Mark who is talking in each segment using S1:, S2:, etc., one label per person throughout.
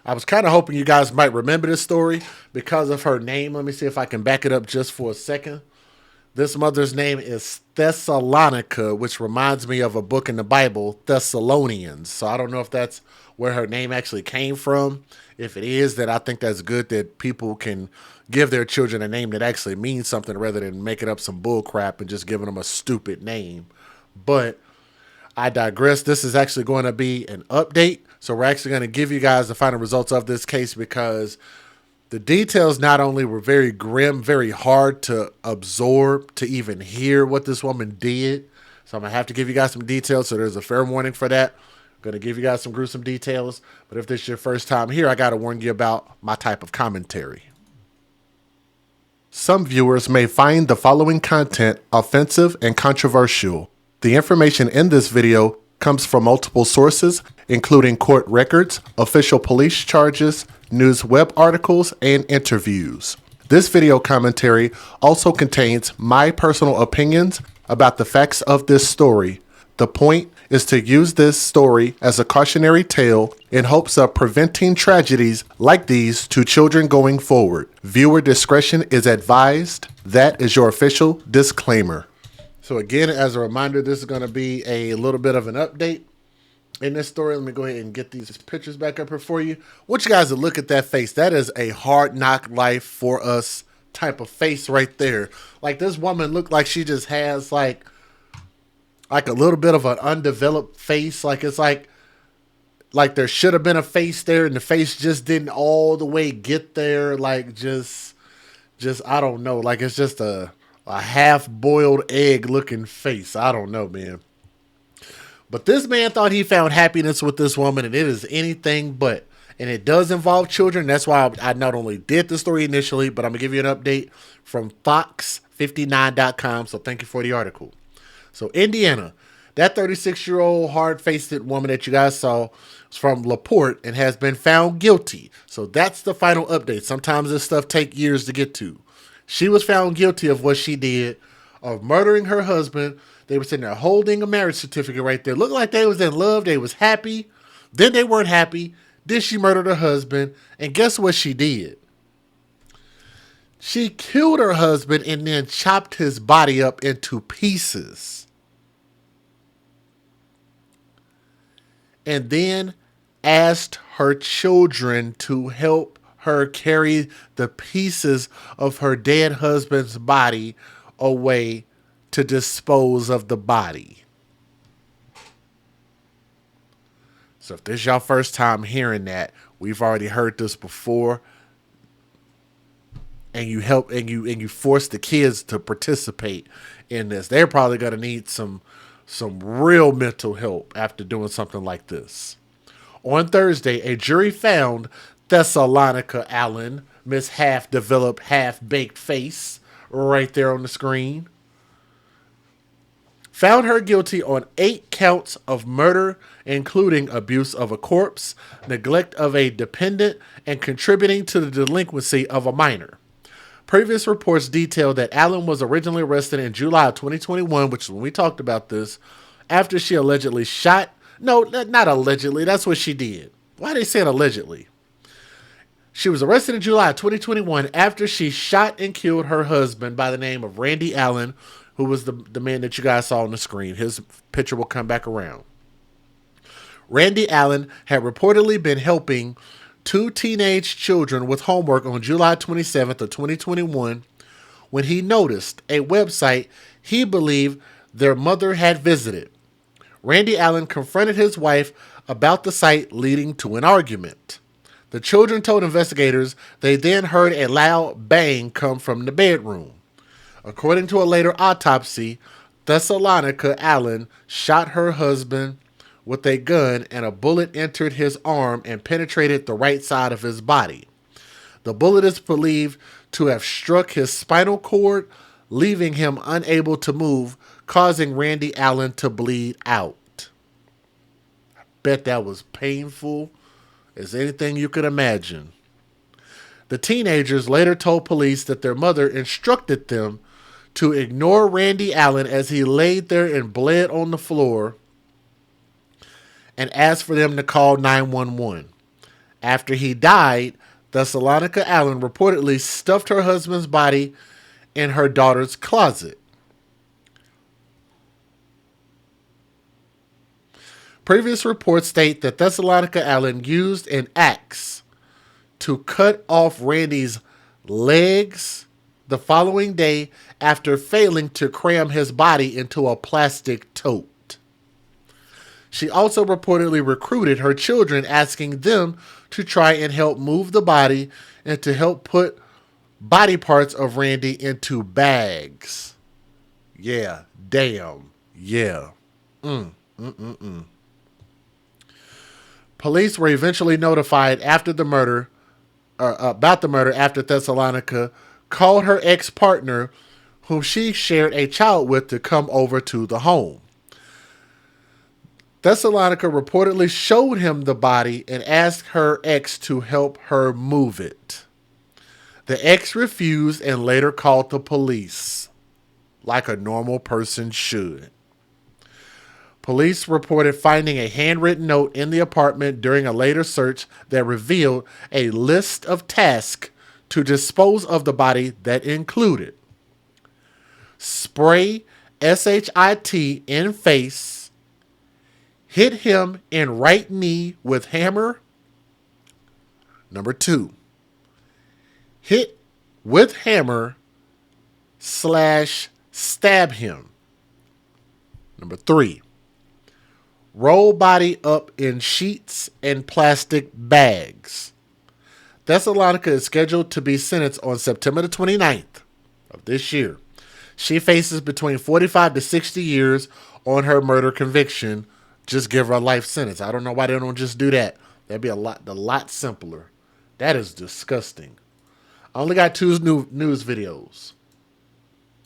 S1: I was kind of hoping you guys might remember this story because of her name. Let me see if I can back it up just for a second. This mother's name is Thessalonica, which reminds me of a book in the Bible, Thessalonians. So I don't know if that's where her name actually came from. If it is, then I think that's good that people can give their children a name that actually means something rather than making up some bull crap and just giving them a stupid name. But I digress. This is actually going to be an update. So we're actually going to give you guys the final results of this case because the details not only were very grim, very hard to absorb, to even hear what this woman did. So I'm going to have to give you guys some details. So there's a fair warning for that. I'm going to give you guys some gruesome details. But if this is your first time here, I got to warn you about my type of commentary. Some viewers may find the following content offensive and controversial. The information in this video comes from multiple sources, including court records, official police charges, news web articles, and interviews. This video commentary also contains my personal opinions about the facts of this story. The point is to use this story as a cautionary tale in hopes of preventing tragedies like these to children going forward. Viewer discretion is advised. That is your official disclaimer. So again, as a reminder, this is going to be a little bit of an update in this story. Let me go ahead and get these pictures back up here for you. I want you guys to look at that face. That is a hard knock life for us type of face right there. Like this woman looked like she just has like a little bit of an undeveloped face. Like it's like there should have been a face there and the face just didn't all the way get there. Like just I don't know. Like it's just a half-boiled egg looking face. I don't know, man. But this man thought he found happiness with this woman, and it is anything but. And it does involve children. That's why I not only did the story initially, but I'm going to give you an update from Fox59.com. So thank you for the article. So Indiana, that 36-year-old hard-faced woman that you guys saw is from LaPorte and has been found guilty. So that's the final update. Sometimes this stuff takes years to get to. She was found guilty of what she did, of murdering her husband. They were sitting there holding a marriage certificate right there. Looked like they was in love. They was happy. Then they weren't happy. Then she murdered her husband. And guess what she did? She killed her husband and then chopped his body up into pieces. And then asked her children to help her carry the pieces of her dead husband's body away to dispose of the body. So if this is your first time hearing that, we've already heard this before. And you help and you force the kids to participate in this. They're probably going to need some real mental help after doing something like this. On Thursday, a jury found Thessalonica Allen, Miss Half-Developed, Half-Baked Face, right there on the screen, found her guilty on 8 counts of murder, including abuse of a corpse, neglect of a dependent, and contributing to the delinquency of a minor. Previous reports detailed that Allen was originally arrested in July of 2021, which is when we talked about this, after she allegedly shot. No, not allegedly. That's what she did. Why are they saying allegedly? She was arrested in July 2021 after she shot and killed her husband by the name of Randy Allen, who was the man that you guys saw on the screen. His picture will come back around. Randy Allen had reportedly been helping 2 teenage children with homework on July 27th of 2021 when he noticed a website he believed their mother had visited. Randy Allen confronted his wife about the site, leading to an argument. The children told investigators they then heard a loud bang come from the bedroom. According to a later autopsy, Thessalonica Allen shot her husband with a gun and a bullet entered his arm and penetrated the right side of his body. The bullet is believed to have struck his spinal cord, leaving him unable to move, causing Randy Allen to bleed out. I bet that was painful as anything you could imagine. The teenagers later told police that their mother instructed them to ignore Randy Allen as he laid there and bled on the floor and asked for them to call 911. After he died, Thessalonica Allen reportedly stuffed her husband's body in her daughter's closet. Previous reports state that Thessalonica Allen used an axe to cut off Randy's legs the following day after failing to cram his body into a plastic tote. She also reportedly recruited her children, asking them to try and help move the body and to help put body parts of Randy into bags. Yeah, damn, yeah. Police were eventually notified after the murder, about the murder, after Thessalonica called her ex-partner, whom she shared a child with, to come over to the home. Thessalonica reportedly showed him the body and asked her ex to help her move it. The ex refused and later called the police, like a normal person should. Police reported finding a handwritten note in the apartment during a later search that revealed a list of tasks to dispose of the body that included spray SHIT in face, hit him in right knee with hammer. Number 2, hit with hammer / stab him. Number 3, roll body up in sheets and plastic bags. Thessalonica is scheduled to be sentenced on September the 29th of this year. She faces between 45 to 60 years on her murder conviction. Just give her a life sentence. I don't know why they don't just do that. That'd be a lot simpler. That is disgusting. I only got 2 news videos.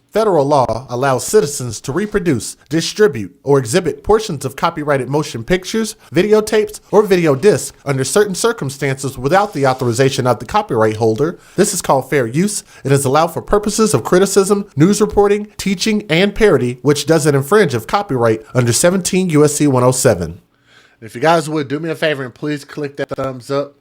S1: Federal law allows citizens to reproduce, distribute, or exhibit portions of copyrighted motion pictures, videotapes, or video discs under certain circumstances without the authorization of the copyright holder. This is called fair use. It is allowed for purposes of criticism, news reporting, teaching, and parody, which doesn't infringe of copyright under 17 U.S.C. 107. If you guys would do me a favor and please click that thumbs up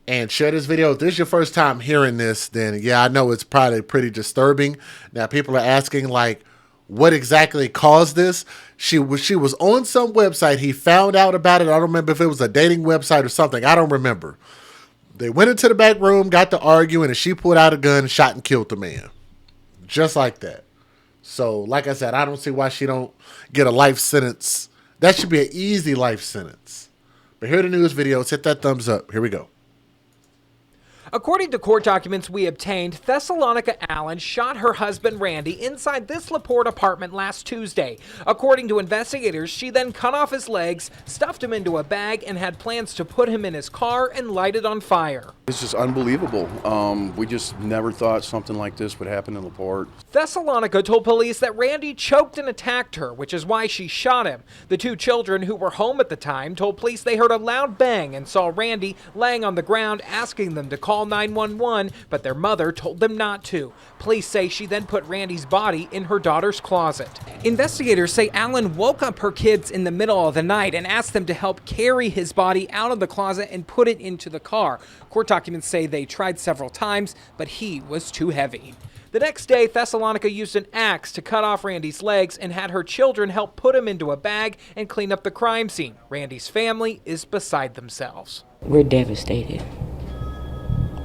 S1: and share this video. If this is your first time hearing this, then yeah, I know it's probably pretty disturbing. Now people are asking like, what exactly caused this? She was on some website. He found out about it. I don't remember if it was a dating website or something. I don't remember. They went into the back room, got to arguing, and she pulled out a gun, shot and killed the man. Just like that. So like I said, I don't see why she don't get a life sentence. That should be an easy life sentence. But here are the news videos. Hit that thumbs up. Here we go.
S2: According to court documents we obtained, Thessalonica Allen shot her husband Randy inside this LaPorte apartment last Tuesday. According to investigators, she then cut off his legs, stuffed him into a bag, and had plans to put him in his car and light it on fire.
S3: It's just unbelievable. We just never thought something like this would happen in LaPorte.
S2: Thessalonica told police that Randy choked and attacked her, which is why she shot him. The 2 children who were home at the time told police they heard a loud bang and saw Randy laying on the ground, asking them to call 911, but their mother told them not to. Police say she then put Randy's body in her daughter's closet. Investigators say Allen woke up her kids in the middle of the night and asked them to help carry his body out of the closet and put it into the car. Court documents say they tried several times, but he was too heavy. The next day, Thessalonica used an axe to cut off Randy's legs and had her children help put him into a bag and clean up the crime scene. Randy's family is beside themselves.
S4: We're devastated.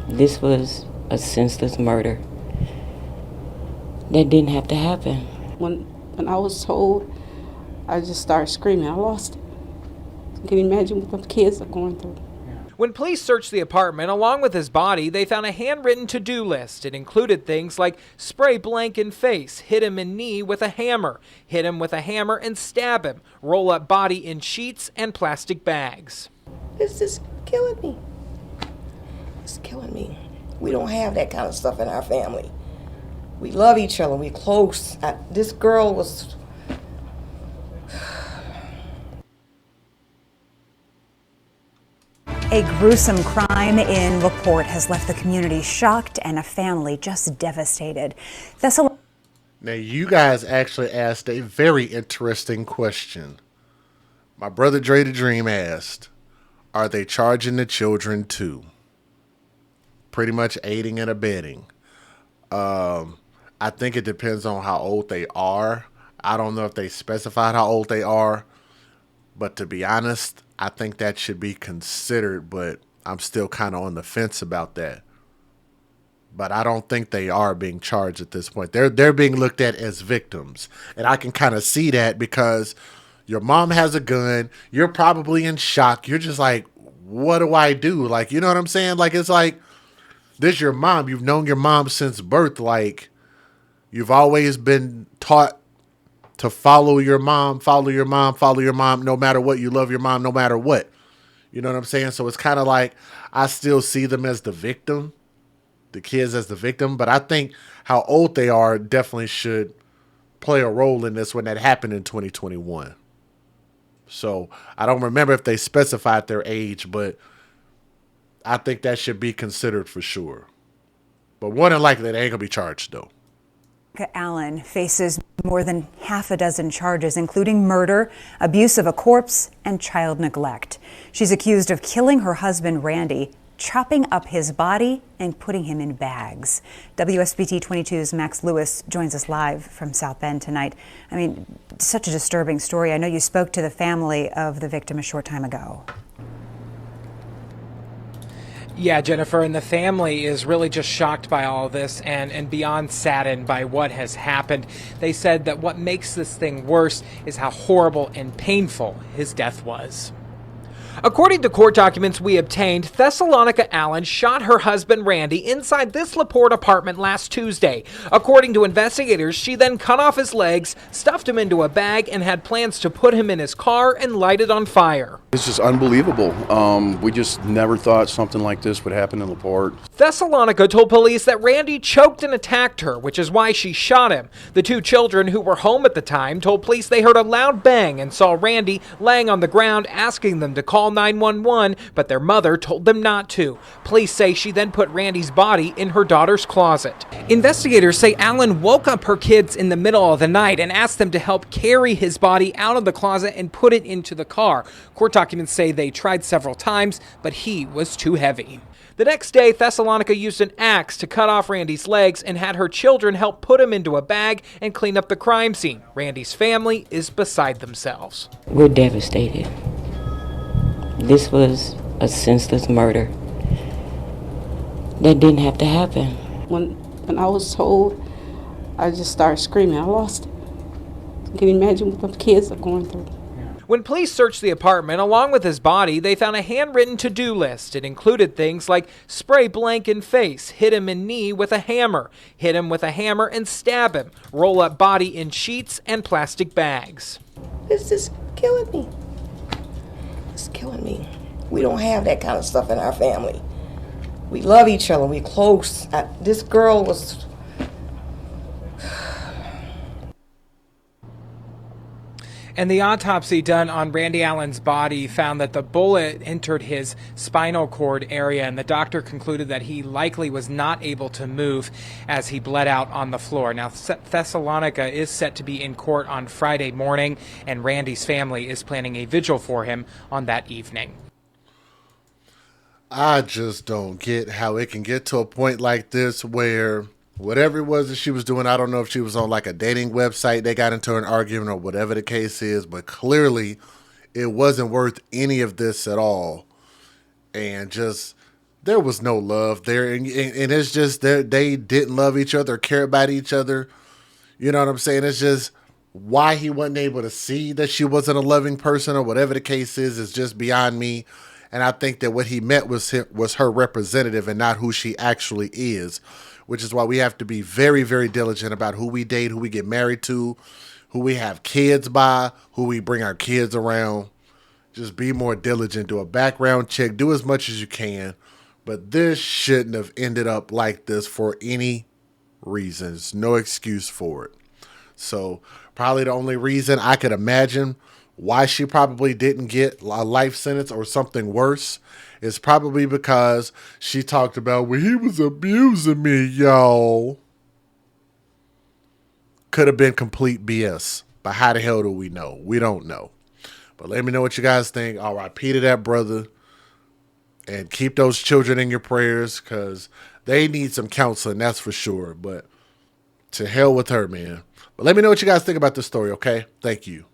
S4: This was a senseless murder that didn't have to happen.
S5: When I was told, I just started screaming. I lost it. You can imagine what the kids are going through.
S2: When police searched the apartment, along with his body, they found a handwritten to-do list. It included things like spray blank in face, hit him in knee with a hammer, hit him with a hammer and stab him, roll up body in sheets and plastic bags.
S6: It's just killing me. It's killing me. We don't have that kind of stuff in our family. We love each other. We're close. This girl was...
S7: A gruesome crime in LaPorte has left the community shocked and a family just devastated.
S1: Now, you guys actually asked a very interesting question. My brother Dre the Dream asked, Are they charging the children too? Pretty much aiding and abetting. I think it depends on how old they are. I don't know if they specified how old they are, but to be honest, I think that should be considered, but I'm still kind of on the fence about that. But I don't think they are being charged at this point. They're being looked at as victims. And I can kind of see that because your mom has a gun. You're probably in shock. You're just like, what do I do? Like, you know what I'm saying? Like, it's like, this your mom. You've known your mom since birth. Like, you've always been taught to follow your mom, follow your mom, follow your mom, no matter what. You love your mom no matter what. You know what I'm saying? So it's kind of like I still see them as the victim, the kids as the victim. But I think how old they are definitely should play a role in this when that happened in 2021. So I don't remember if they specified their age, but I think that should be considered for sure. But more than likely, they ain't going to be charged, though.
S7: Allen faces more than half a dozen charges, including murder, abuse of a corpse, and child neglect. She's accused of killing her husband, Randy, chopping up his body and putting him in bags. WSBT 22's Max Lewis joins us live from South Bend tonight. I mean, such a disturbing story. I know you spoke to the family of the victim a short time ago.
S2: Yeah, Jennifer, and the family is really just shocked by all of this and beyond saddened by what has happened. They said that what makes this thing worse is how horrible and painful his death was. According to court documents we obtained, Thessalonica Allen shot her husband Randy inside this LaPorte apartment last Tuesday. According to investigators, she then cut off his legs, stuffed him into a bag, and had plans to put him in his car and light it on fire.
S3: It's just unbelievable. We just never thought something like this would happen in LaPorte.
S2: Thessalonica told police that Randy choked and attacked her, which is why she shot him. The two children who were home at the time told police they heard a loud bang and saw Randy laying on the ground asking them to call 911, but their mother told them not to. Police say she then put Randy's body in her daughter's closet. Investigators say Allen woke up her kids in the middle of the night and asked them to help carry his body out of the closet and put it into the car. Court documents say they tried several times, but he was too heavy. The next day, Thessalonica used an axe to cut off Randy's legs and had her children help put him into a bag and clean up the crime scene. Randy's family is beside themselves.
S4: We're devastated. This was a senseless murder that didn't have to happen.
S5: When I was told, I just started screaming. I lost it. Can you imagine what the kids are going through?
S2: When police searched the apartment, along with his body, they found a handwritten to-do list. It included things like spray blank in face, hit him in knee with a hammer, hit him with a hammer and stab him, roll up body in sheets and plastic bags.
S6: It's just killing me. It's killing me. We don't have that kind of stuff in our family. We love each other. We're close. This girl was...
S2: And the autopsy done on Randy Allen's body found that the bullet entered his spinal cord area, and the doctor concluded that he likely was not able to move as he bled out on the floor. Now, Thessalonica is set to be in court on Friday morning, and Randy's family is planning a vigil for him on that evening.
S1: I just don't get how it can get to a point like this where whatever it was that she was doing, I don't know if she was on like a dating website, they got into an argument or whatever the case is, but clearly it wasn't worth any of this at all. And just, there was no love there. And it's just, they didn't love each other, care about each other. You know what I'm saying? It's just why he wasn't able to see that she wasn't a loving person or whatever the case is just beyond me. And I think that what he meant was her representative and not who she actually is, which is why we have to be very, very diligent about who we date, who we get married to, who we have kids by, who we bring our kids around. Just be more diligent. Do a background check. Do as much as you can. But this shouldn't have ended up like this for any reasons. No excuse for it. So probably the only reason I could imagine why she probably didn't get a life sentence or something worse is probably because she talked about when he was abusing me, y'all. Could have been complete BS. But how the hell do we know? We don't know. But let me know what you guys think. RIP to that brother. And keep those children in your prayers because they need some counseling, that's for sure. But to hell with her, man. But let me know what you guys think about this story, okay? Thank you.